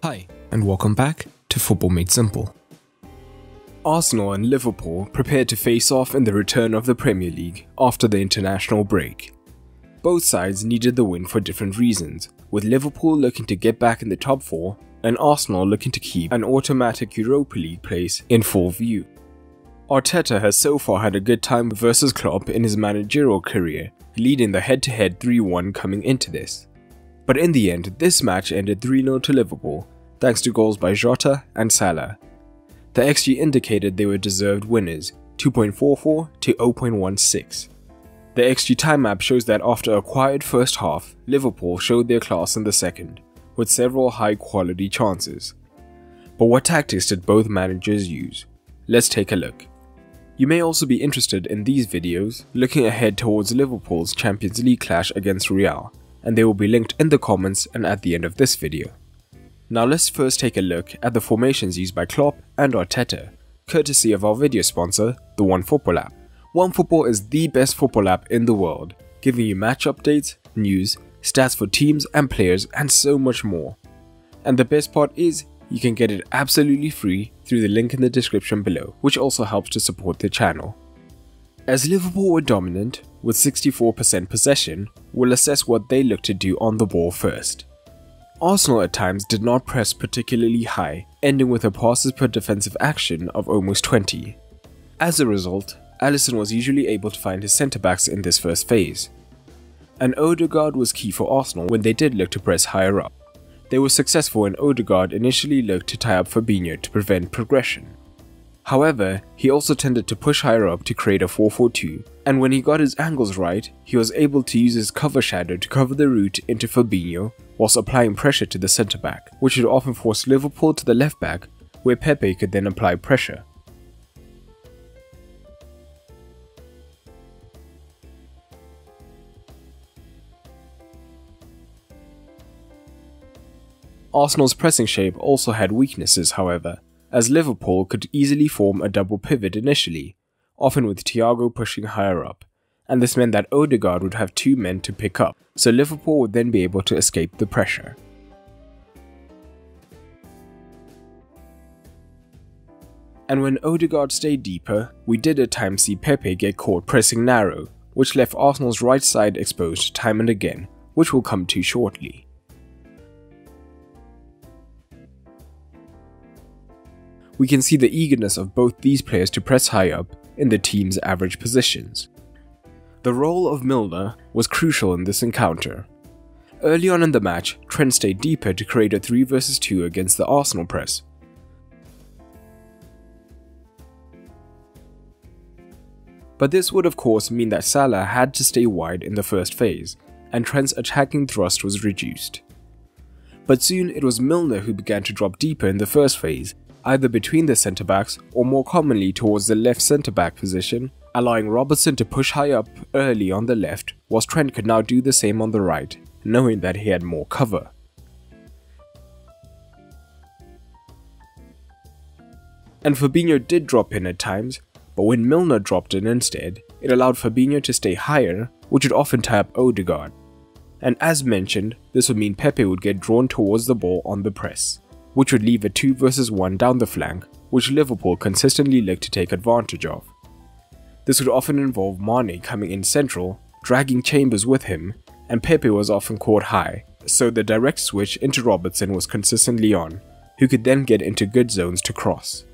Hi, and welcome back to Football Made Simple. Arsenal and Liverpool prepared to face off in the return of the Premier League after the international break. Both sides needed the win for different reasons, with Liverpool looking to get back in the top 4 and Arsenal looking to keep an automatic Europa League place in full view. Arteta has so far had a good time versus Klopp in his managerial career, leading the head-to-head 3-1 coming into this. But in the end, this match ended 3-0 to Liverpool, thanks to goals by Jota and Salah. The XG indicated they were deserved winners, 2.44 to 0.16. The XG time map shows that after a quiet first half, Liverpool showed their class in the second, with several high-quality chances. But what tactics did both managers use? Let's take a look. You may also be interested in these videos looking ahead towards Liverpool's Champions League clash against Real, and they will be linked in the comments and at the end of this video. Now let's first take a look at the formations used by Klopp and Arteta, courtesy of our video sponsor, the OneFootball app. OneFootball is the best football app in the world, giving you match updates, news, stats for teams and players, and so much more. And the best part is, you can get it absolutely free through the link in the description below, which also helps to support the channel. As Liverpool were dominant, with 64% possession, we'll assess what they looked to do on the ball first. Arsenal at times did not press particularly high, ending with a passes per defensive action of almost 20. As a result, Alisson was usually able to find his centre-backs in this first phase. And Odegaard was key for Arsenal when they did look to press higher up. They were successful when Odegaard initially looked to tie up Fabinho to prevent progression. However, he also tended to push higher up to create a 4-4-2, and when he got his angles right, he was able to use his cover shadow to cover the route into Fabinho whilst applying pressure to the centre-back, which would often force Liverpool to the left-back, where Pepe could then apply pressure. Arsenal's pressing shape also had weaknesses, however, as Liverpool could easily form a double pivot initially, often with Thiago pushing higher up, and this meant that Odegaard would have 2 men to pick up, so Liverpool would then be able to escape the pressure. And when Odegaard stayed deeper, we did at times see Pepe get caught pressing narrow, which left Arsenal's right side exposed time and again, which we'll come to shortly. We can see the eagerness of both these players to press high up in the team's average positions. The role of Milner was crucial in this encounter. Early on in the match, Trent stayed deeper to create a 3 vs 2 against the Arsenal press. But this would of course mean that Salah had to stay wide in the first phase, and Trent's attacking thrust was reduced. But soon it was Milner who began to drop deeper in the first phase, either between the centre-backs or more commonly towards the left centre-back position, allowing Robertson to push high up early on the left, whilst Trent could now do the same on the right, knowing that he had more cover. And Fabinho did drop in at times, but when Milner dropped in instead, it allowed Fabinho to stay higher, which would often tie up Odegaard. And as mentioned, this would mean Pepe would get drawn towards the ball on the press, which would leave a 2 vs 1 down the flank, which Liverpool consistently looked to take advantage of. This would often involve Mane coming in central, dragging Chambers with him, and Pepe was often caught high, so the direct switch into Robertson was consistently on, who could then get into good zones to cross.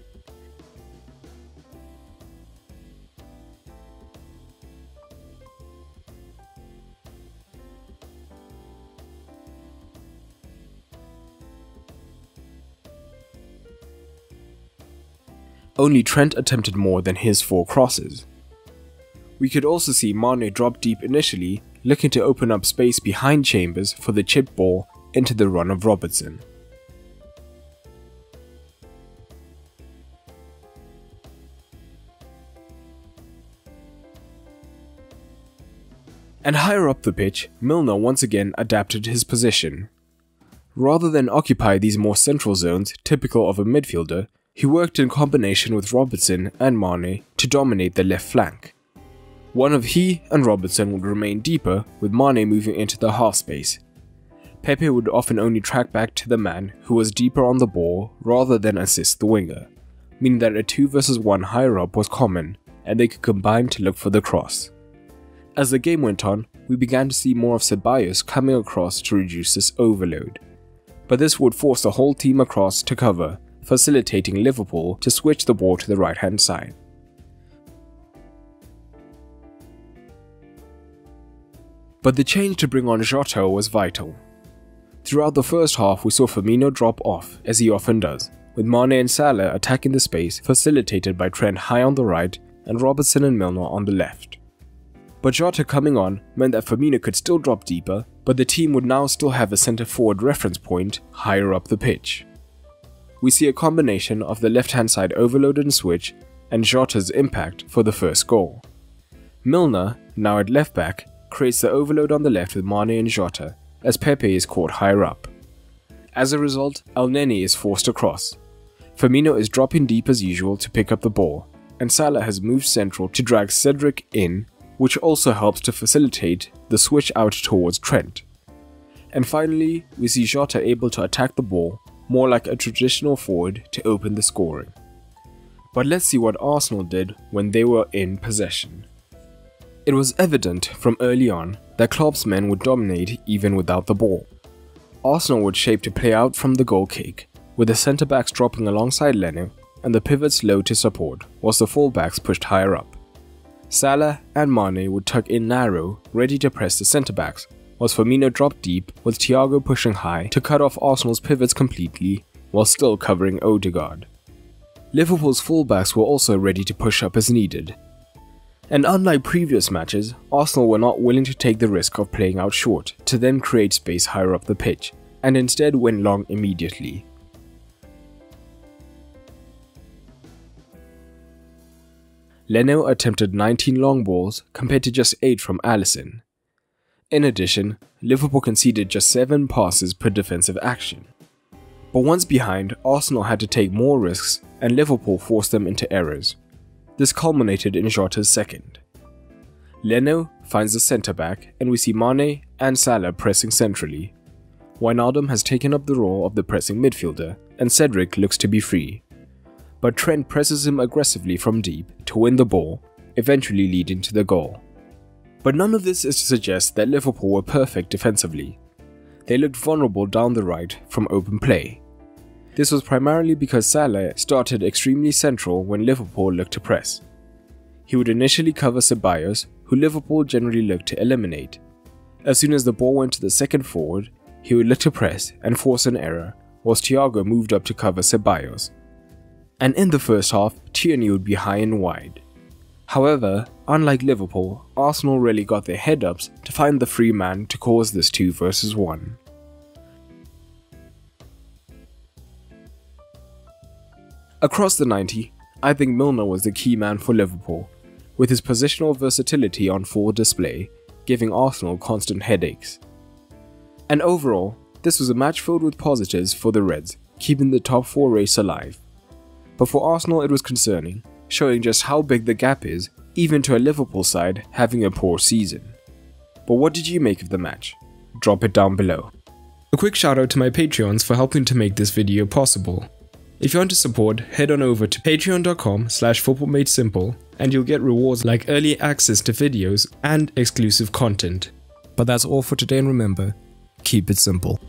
Only Trent attempted more than his 4 crosses. We could also see Mane drop deep initially, looking to open up space behind Chambers for the chip ball into the run of Robertson. And higher up the pitch, Milner once again adapted his position. Rather than occupy these more central zones typical of a midfielder, he worked in combination with Robertson and Mane to dominate the left flank. One of he and Robertson would remain deeper, with Mane moving into the half space. Pepe would often only track back to the man who was deeper on the ball rather than assist the winger, meaning that a 2 versus 1 higher up was common and they could combine to look for the cross. As the game went on, we began to see more of Ceballos coming across to reduce this overload, but this would force the whole team across to cover, facilitating Liverpool to switch the ball to the right hand side. But the change to bring on Jota was vital. Throughout the first half, we saw Firmino drop off, as he often does, with Mane and Salah attacking the space facilitated by Trent high on the right and Robertson and Milner on the left. But Jota coming on meant that Firmino could still drop deeper, but the team would now still have a centre forward reference point higher up the pitch. We see a combination of the left hand side overload and switch and Jota's impact for the first goal. Milner, now at left back, creates the overload on the left with Mane and Jota, as Pepe is caught higher up. As a result, El Neni is forced across. Firmino is dropping deep as usual to pick up the ball, and Salah has moved central to drag Cedric in, which also helps to facilitate the switch out towards Trent. And finally, we see Jota able to attack the ball, more like a traditional forward to open the scoring. But let's see what Arsenal did when they were in possession. It was evident from early on that Klopp's men would dominate even without the ball. Arsenal would shape to play out from the goal kick, with the centre-backs dropping alongside Leno and the pivots low to support, whilst the full-backs pushed higher up. Salah and Mane would tuck in narrow, ready to press the centre-backs, whilst Firmino dropped deep with Thiago pushing high to cut off Arsenal's pivots completely, while still covering Odegaard. Liverpool's full-backs were also ready to push up as needed. And unlike previous matches, Arsenal were not willing to take the risk of playing out short to then create space higher up the pitch, and instead went long immediately. Leno attempted 19 long balls compared to just 8 from Alisson. In addition, Liverpool conceded just 7 passes per defensive action. But once behind, Arsenal had to take more risks and Liverpool forced them into errors. This culminated in Jota's second. Leno finds the centre-back and we see Mane and Salah pressing centrally. Wijnaldum has taken up the role of the pressing midfielder and Cedric looks to be free. But Trent presses him aggressively from deep to win the ball, eventually leading to the goal. But none of this is to suggest that Liverpool were perfect defensively. They looked vulnerable down the right from open play. This was primarily because Salah started extremely central when Liverpool looked to press. He would initially cover Ceballos, who Liverpool generally looked to eliminate. As soon as the ball went to the second forward, he would look to press and force an error, whilst Thiago moved up to cover Ceballos. And in the first half, Tierney would be high and wide. However, unlike Liverpool, Arsenal really got their head-ups to find the free man to cause this 2 versus 1. Across the 90, I think Milner was the key man for Liverpool, with his positional versatility on full display, giving Arsenal constant headaches. And overall, this was a match filled with positives for the Reds, keeping the top 4 race alive. But for Arsenal it was concerning, showing just how big the gap is, even to a Liverpool side having a poor season. But what did you make of the match? Drop it down below. A quick shout out to my Patreons for helping to make this video possible. If you want to support, head on over to patreon.com/footballmadesimple and you'll get rewards like early access to videos and exclusive content. But that's all for today and remember, keep it simple.